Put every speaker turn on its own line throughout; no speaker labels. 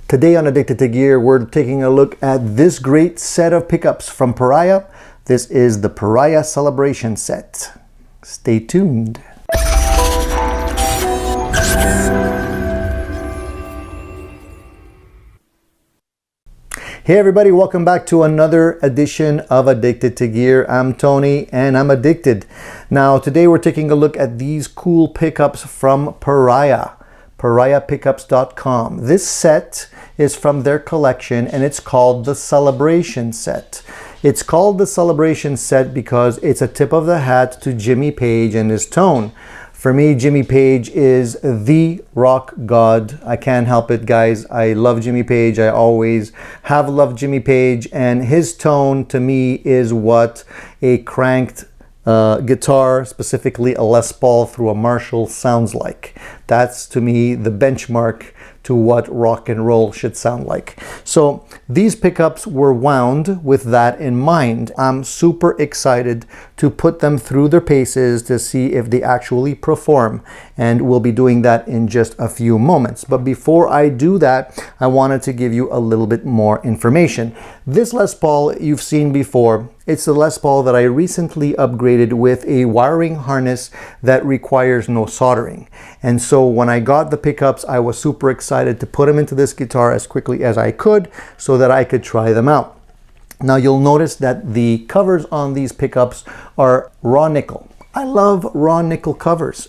Today on Addicted to Gear, we're taking a look at this great set of pickups from Pariah. This is the Pariah Celebration set. Stay tuned. Hey everybody, welcome back to another edition of Addicted to Gear. I'm Tony and I'm addicted. Now today we're taking a look at these cool pickups from Pariah. PariahPickups.com. This set is from their collection and it's called the Celebration set. It's called the Celebration set because it's a tip of the hat to Jimmy Page and his tone. For me, Jimmy Page is the rock god. I can't help it, guys. I love Jimmy Page. I always have loved Jimmy Page, and his tone to me is what a cranked guitar, specifically a Les Paul through a Marshall, sounds like. That's to me the benchmark to what rock and roll should sound like. So these pickups were wound with that in mind. I'm super excited to put them through their paces to see if they actually perform, and we'll be doing that in just a few moments. But before I do that, I wanted to give you a little bit more information. This Les Paul you've seen before. It's the Les Paul that I recently upgraded with a wiring harness that requires no soldering. And so when I got the pickups, I was super excited to put them into this guitar as quickly as I could so that I could try them out. Now you'll notice that the covers on these pickups are raw nickel. I love raw nickel covers.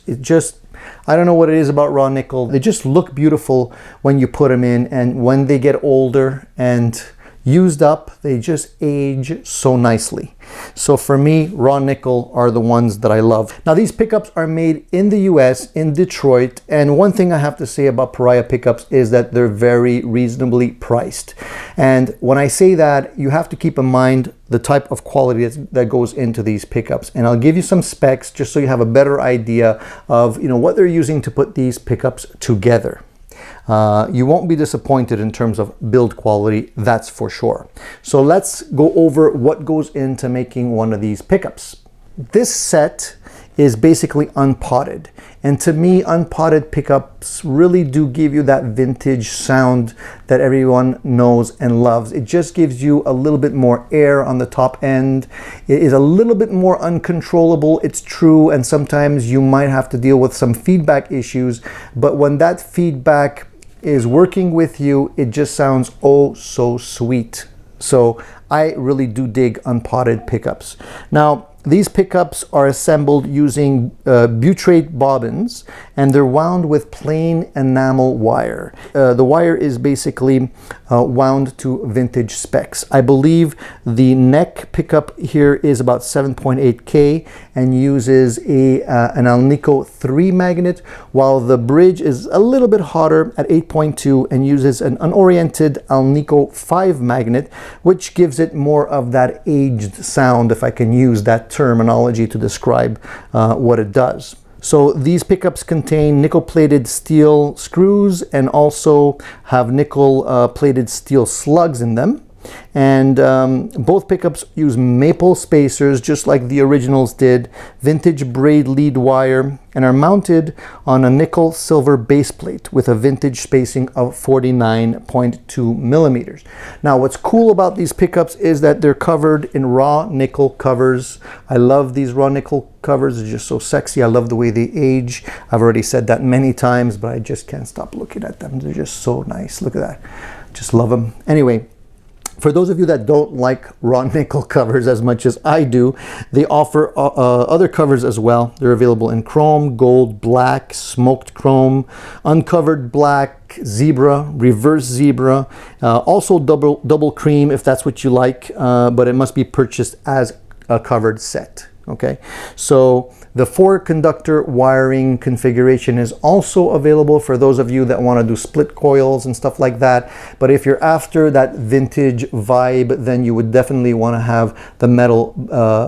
I don't know what it is about raw nickel. They just look beautiful when you put them in, and when they get older and used up, they just age so nicely. So for me, raw nickel are the ones that I love. Now these pickups are made in the US, in Detroit, and one thing I have to say about Pariah pickups is that they're very reasonably priced. And when I say that, you have to keep in mind the type of quality that goes into these pickups. And I'll give you some specs just so you have a better idea of what they're using to put these pickups together. You won't be disappointed in terms of build quality, that's for sure. So let's go over what goes into making one of these pickups. This set is basically unpotted. And to me, unpotted pickups really do give you that vintage sound that everyone knows and loves. It just gives you a little bit more air on the top end. It is a little bit more uncontrollable, it's true, and sometimes you might have to deal with some feedback issues, but when that feedback is working with you, it just sounds oh so sweet. So I really do dig unpotted pickups. Now, these pickups are assembled using butyrate bobbins, and they're wound with plain enamel wire. The wire is basically wound to vintage specs. I believe the neck pickup here is about 7.8K and uses an Alnico 3 magnet, while the bridge is a little bit hotter at 8.2 and uses an unoriented Alnico 5 magnet, which gives it more of that aged sound, if I can use that terminology to describe what it does. So these pickups contain nickel-plated steel screws and also have nickel-plated steel slugs in them. And both pickups use maple spacers just like the originals did, vintage braid lead wire, and are mounted on a nickel silver base plate with a vintage spacing of 49.2 millimeters. Now what's cool about these pickups is that they're covered in raw nickel covers. I love these raw nickel covers. They're just so sexy. I love the way they age. I've already said that many times, but I just can't stop looking at them. They're just so nice. Look at that. Just love them. Anyway, for those of you that don't like raw nickel covers as much as I do, they offer other covers as well. They're available in chrome, gold, black, smoked chrome, uncovered black, zebra, reverse zebra, also double cream if that's what you like, but it must be purchased as a covered set. Okay, so the 4-conductor wiring configuration is also available for those of you that want to do split coils and stuff like that. But if you're after that vintage vibe, then you would definitely want to have the metal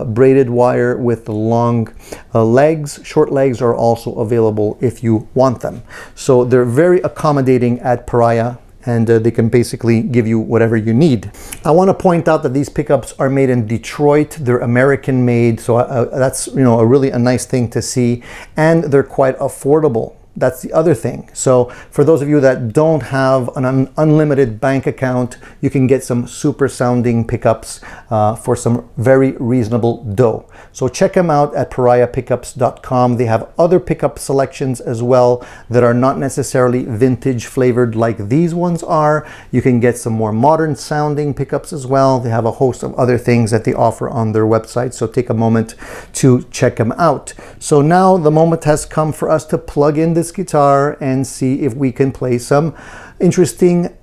braided wire with the long legs. Short legs are also available if you want them. So they're very accommodating at Pariah, and they can basically give you whatever you need. I want to point out that these pickups are made in Detroit. They're American made, so that's a really nice thing to see, and they're quite affordable. That's the other thing. So for those of you that don't have an unlimited bank account, you can get some super sounding pickups for some very reasonable dough. So check them out at pariahpickups.com. They have other pickup selections as well that are not necessarily vintage flavored like these ones are. You can get some more modern sounding pickups as well. They have a host of other things that they offer on their website. So take a moment to check them out. So now the moment has come for us to plug in this guitar and see if we can play some interesting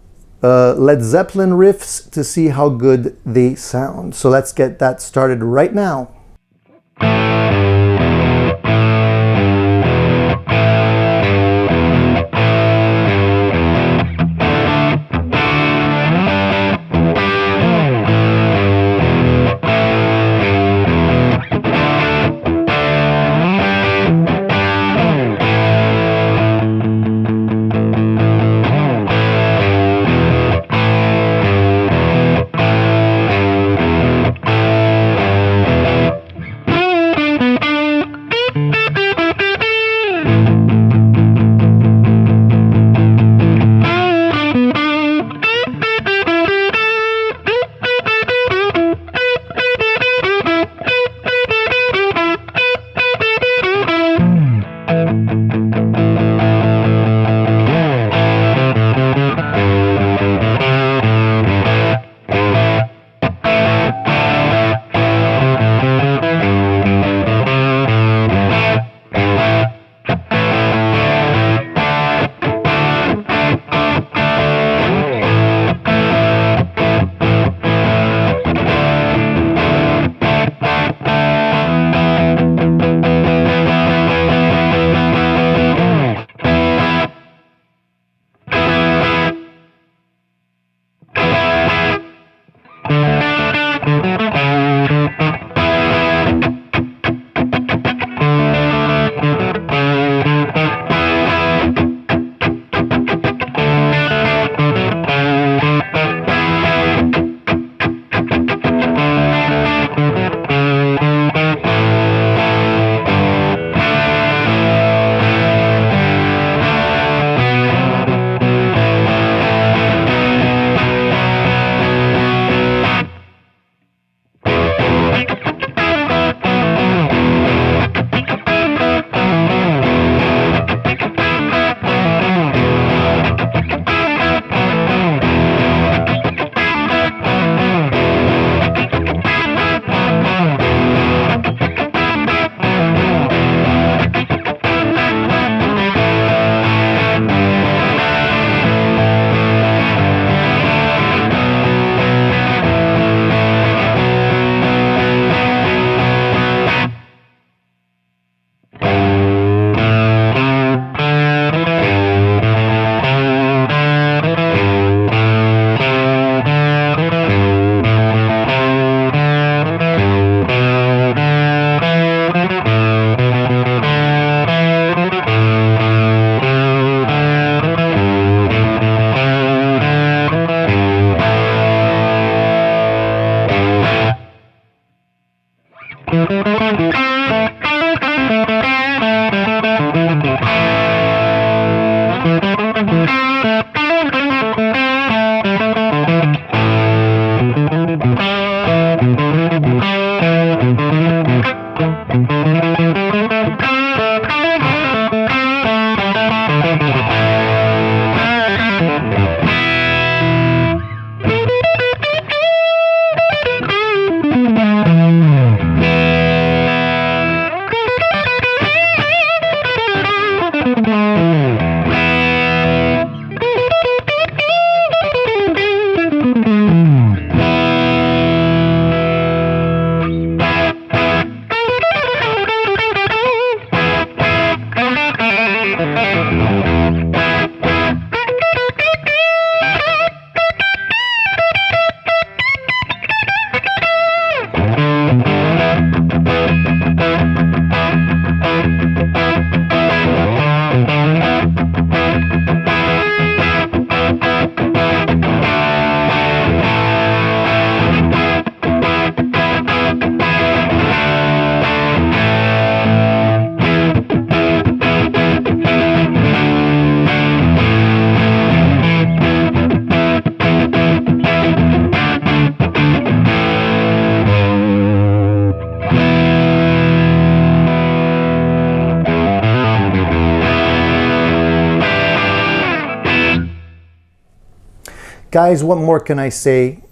Led Zeppelin riffs to see how good they sound. So let's get that started right now. Guys, what more can I say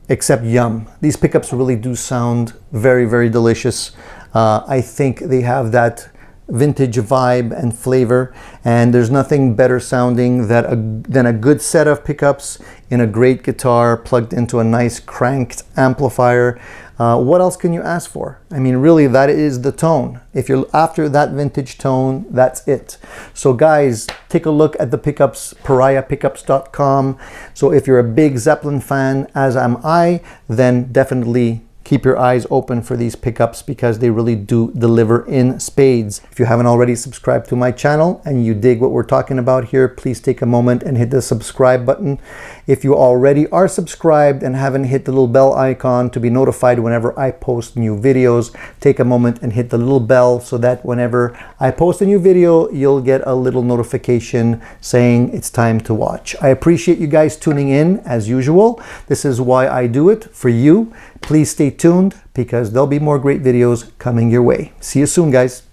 except yum? These pickups really do sound very, very delicious. I think they have that vintage vibe and flavor, and there's nothing better sounding than a good set of pickups in a great guitar plugged into a nice cranked amplifier. What else can you ask for? I mean, really, that is the tone. If you're after that vintage tone, that's it. So guys, take a look at the pickups, pariahpickups.com. So if you're a big Zeppelin fan, as am I, then definitely keep your eyes open for these pickups because they really do deliver in spades. If you haven't already subscribed to my channel and you dig what we're talking about here, please take a moment and hit the subscribe button. If you already are subscribed and haven't hit the little bell icon to be notified whenever I post new videos, take a moment and hit the little bell so that whenever I post a new video, you'll get a little notification saying it's time to watch. I appreciate you guys tuning in as usual. This is why I do it, for you. Please stay tuned because there'll be more great videos coming your way. See you soon, guys.